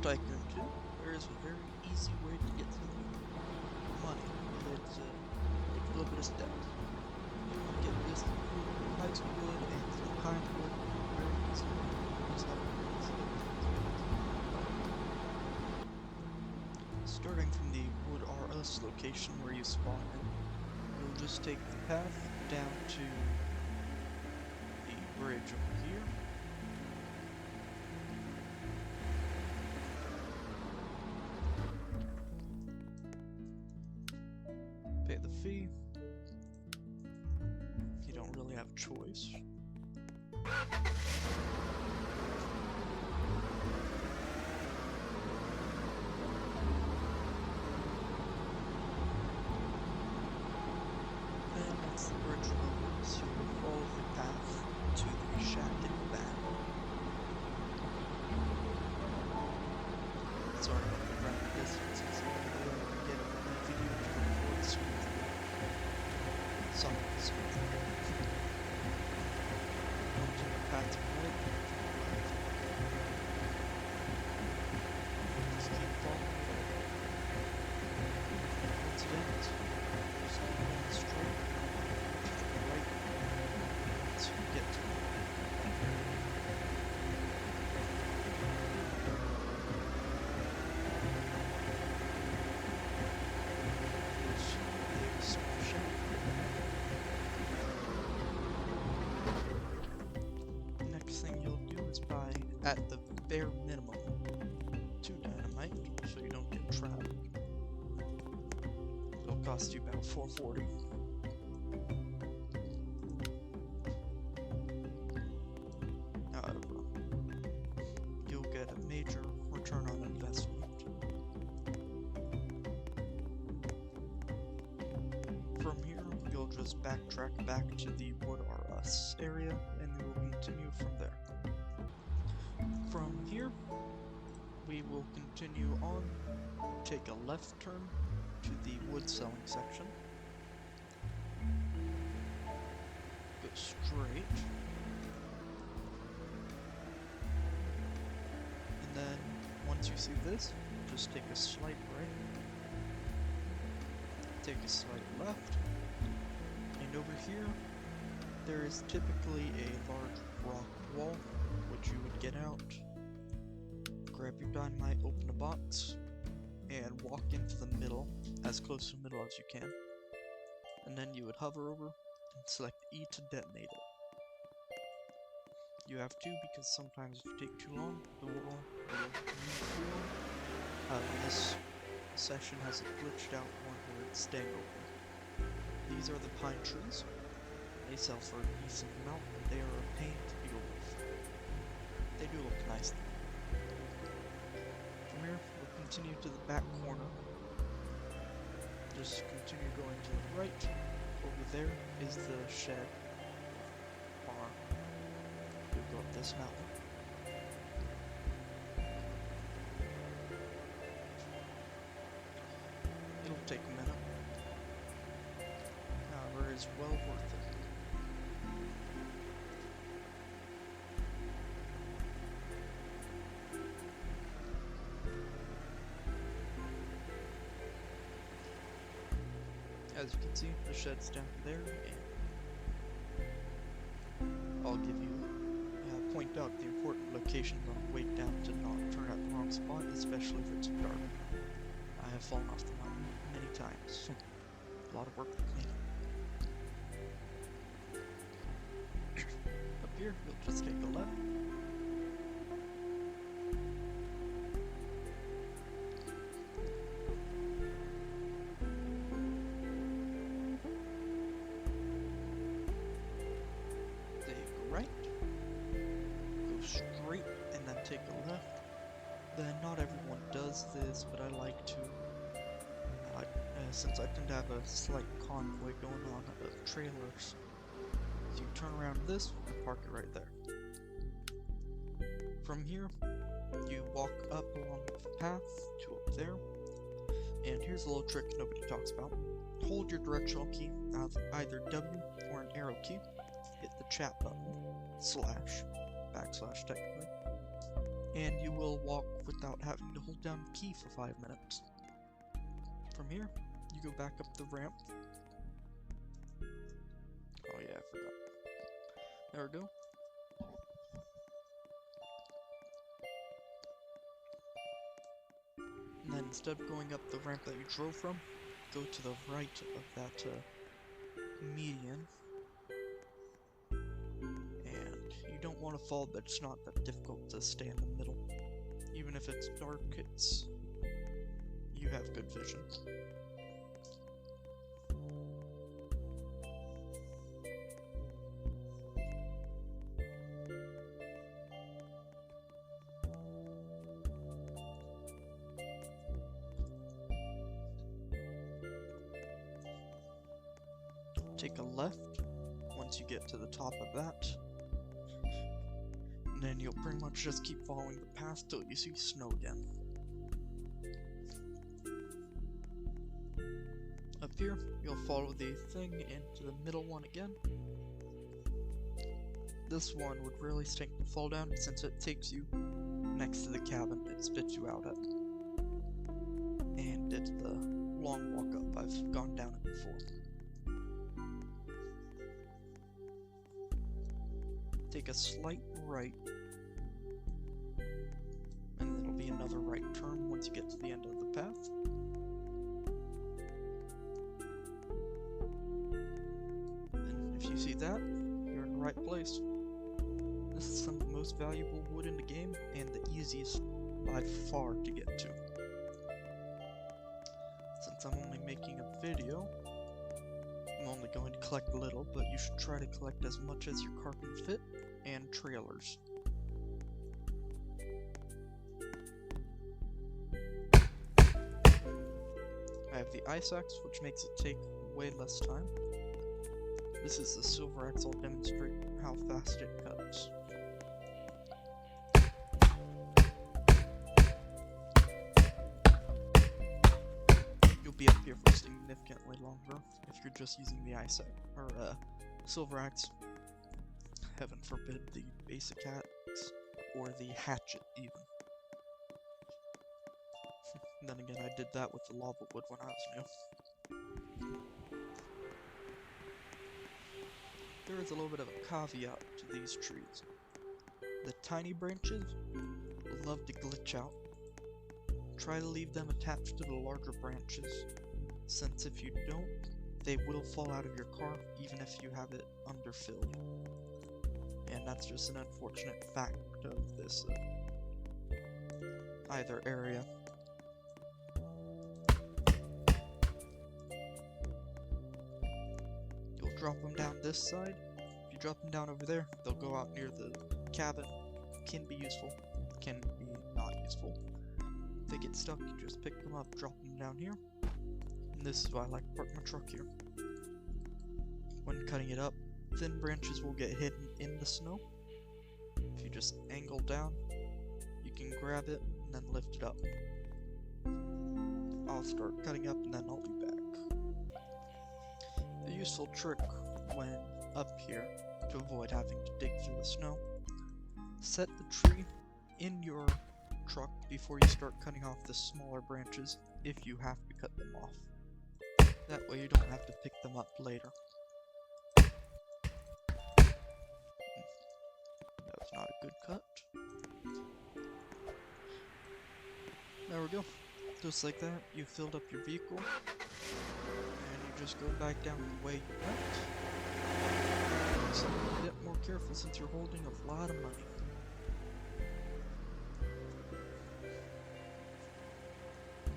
Tycoon 2, there is a very easy way to get some money. It's a little bit of steps. You can get this through Icewood and Pinewood very easily. Just like this. Starting from the Wood RS location where you spawn in, you'll just take the path down to the bridge over here. Pay the fee. You don't really have a choice. Then once the bridge opens, you will follow the path to the shack in the back. Sorry about the rapid distances. I'm going to get a video to record smoothly. Somewhat smoothly. Onto the path to the right. Just keep following it. Once again, just keep going straight to the right until you get to it. Next thing you'll do is buy, at the bare minimum, 2 dynamite, so you don't get trapped. It'll cost you about $4.40. However, you'll get a major return on investment. From here, you'll just backtrack back to the Wood RS area, and you will continue from there. From here, we will continue on, take a left turn to the wood selling section, go straight, and then once you see this, just take a slight right, take a slight left, and over here, there is typically a large rock wall, which you would get out, grab your dynamite, open a box, and walk into the middle, as close to the middle as you can. And then you would hover over and select E to detonate it. You have to, because sometimes if you take too long, the wall will move too long. This session has it glitched out one where it's staying open. These are the pine trees. They sell for a decent amount, but they are a pain to deal with. They do look nice though. From here, we'll continue to the back corner. Just continue going to the right. Over there is the shed barn. You'll go up this mountain. It'll take a minute. However, it's well worth it. As you can see, the shed's down there, and I'll give you, point out the important locations on the way down to not turn out the wrong spot, especially if it's dark. I have fallen off the mountain many times. A lot of work with me. Up here, you'll just take a left. Straight and then take a left. Then not everyone does this, but I like to, since I tend to have a slight convoy going on of trailers. So you turn around this and park it right there. From here, you walk up along the path to up there, and here's a little trick nobody talks about. Hold your directional key, either W or an arrow key, hit the chat button, / backslash technically, and you will walk without having to hold down the key for 5 minutes. From here, you go back up the ramp. Oh yeah, I forgot. There we go. And then instead of going up the ramp that you drove from, go to the right of that median. And you don't want to fall, but it's not that difficult to stay in the middle. Even if it's dark, you have good vision. Take a left once you get to the top of that, and then you'll pretty much just keep following the path till you see snow again. Up here, you'll follow the thing into the middle one again. This one would really stink to fall down since it takes you next to the cabin it spits you out at. And it's the long walk up. I've gone down it before. Take a slight right, and it'll be another right turn once you get to the end of the path. And if you see that, you're in the right place. This is some of the most valuable wood in the game, and the easiest by far to get to. Since I'm only making a video, I'm only going to collect a little, but you should try to collect as much as your car can fit, and trailers. I have the ice axe, which makes it take way less time. This is the silver axe. I'll demonstrate how fast it cuts. You'll be up here for significantly longer if you're just using the ice axe, or silver axe. Heaven forbid the basic axe, or the hatchet even. Then again, I did that with the lava wood when I was new. There is a little bit of a caveat to these trees. The tiny branches love to glitch out. Try to leave them attached to the larger branches, since if you don't, they will fall out of your car even if you have it underfilled. And that's just an unfortunate fact of this either area. You'll drop them down this side. If you drop them down over there, they'll go out near the cabin. Can be useful, can be not useful. If they get stuck, you just pick them up, drop them down here. And this is why I like to park my truck here. When cutting it up, thin branches will get hidden in the snow. If you just angle down, you can grab it and then lift it up. I'll start cutting up and then I'll be back. A useful trick when up here to avoid having to dig through the snow: set the tree in your truck before you start cutting off the smaller branches if you have to cut them off. That way you don't have to pick them up later. Not a good cut. There we go. Just like that, you filled up your vehicle, and you just go back down the way you went. So be a bit more careful since you're holding a lot of money.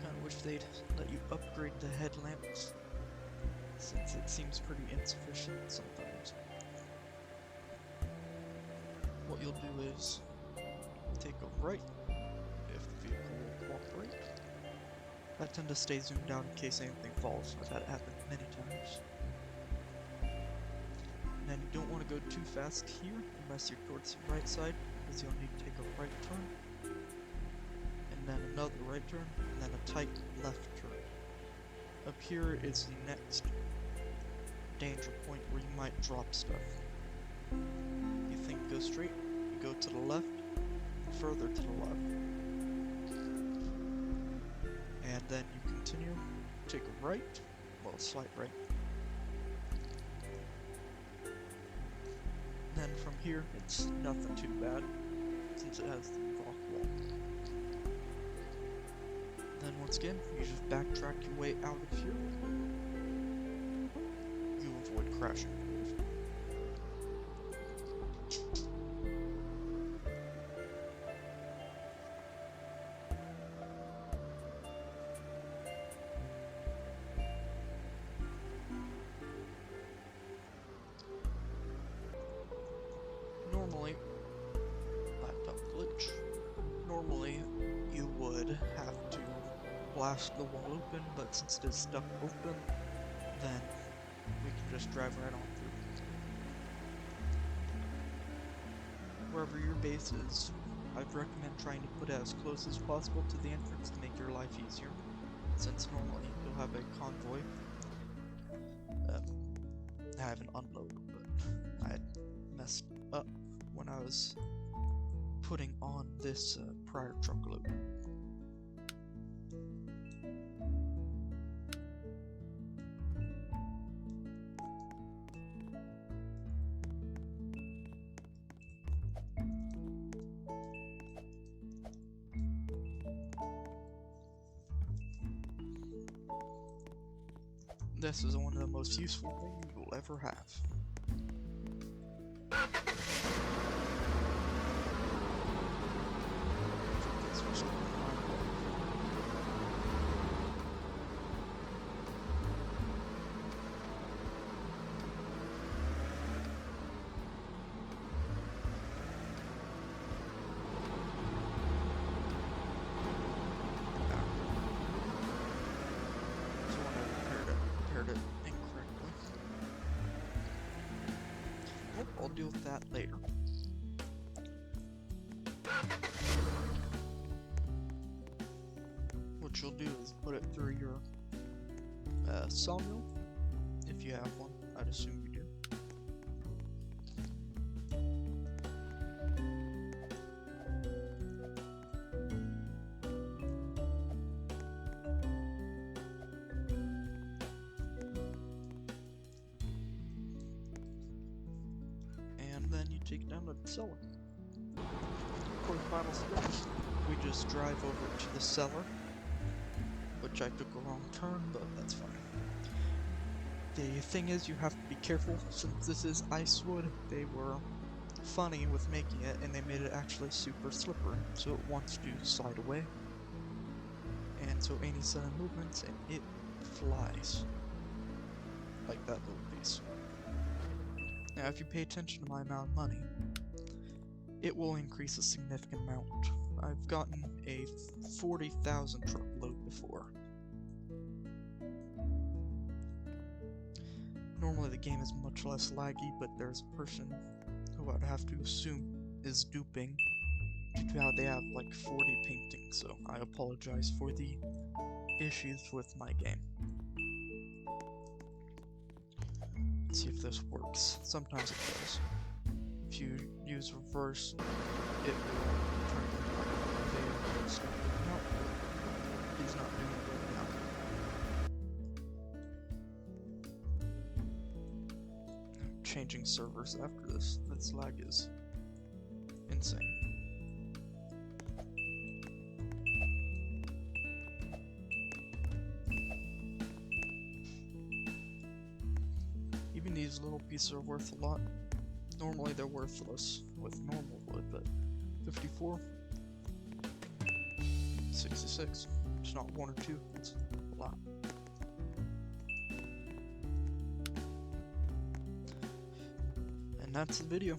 Kinda wish they'd let you upgrade the headlamps, since it seems pretty insufficient sometimes. What you'll do is take a right if the vehicle will cooperate. I tend to stay zoomed out in case anything falls. I've had it happen many times. And then you don't want to go too fast here unless you're towards the right side, because you'll need to take a right turn, and then another right turn, and then a tight left turn. Up here is the next danger point where you might drop stuff. You think go straight, you go to the left, further to the left. And then you continue, take a right, well, a slight right. Then from here, it's nothing too bad, since it has the rock wall. Then once again, you just backtrack your way out of here. You avoid crashing. Normally, laptop glitch. Normally, you would have to blast the wall open, but since it is stuck open, then we can just drive right on through. Wherever your base is, I'd recommend trying to put it as close as possible to the entrance to make your life easier, since normally you'll have a convoy have an unload, but I messed up when I was putting on this prior truckload. This is one of the most useful things you will ever have. It incorrectly. Well, I'll deal with that later. What you'll do is put it through your sawmill, if you have one. I'd assume you do. Then you take it down to the cellar. For the final step, we just drive over to the cellar, which I took a wrong turn, but that's fine. The thing is, you have to be careful, since this is Icewood. They were funny with making it, and they made it actually super slippery, so it wants to slide away. And so any sudden movements, and it flies. Like that little piece. Now, if you pay attention to my amount of money, it will increase a significant amount. I've gotten a 40,000 truckload before. Normally the game is much less laggy, but there's a person who I'd have to assume is duping due to how they have like 40 paintings, so I apologize for the issues with my game. Let's see if this works. Sometimes it does. If you use reverse, it will turn the stop. No, he's not doing it right now. I'm changing servers after this. This lag is insane. Even these little pieces are worth a lot. Normally they're worthless with normal wood, but 54, 66. It's not one or two, it's a lot. And that's the video.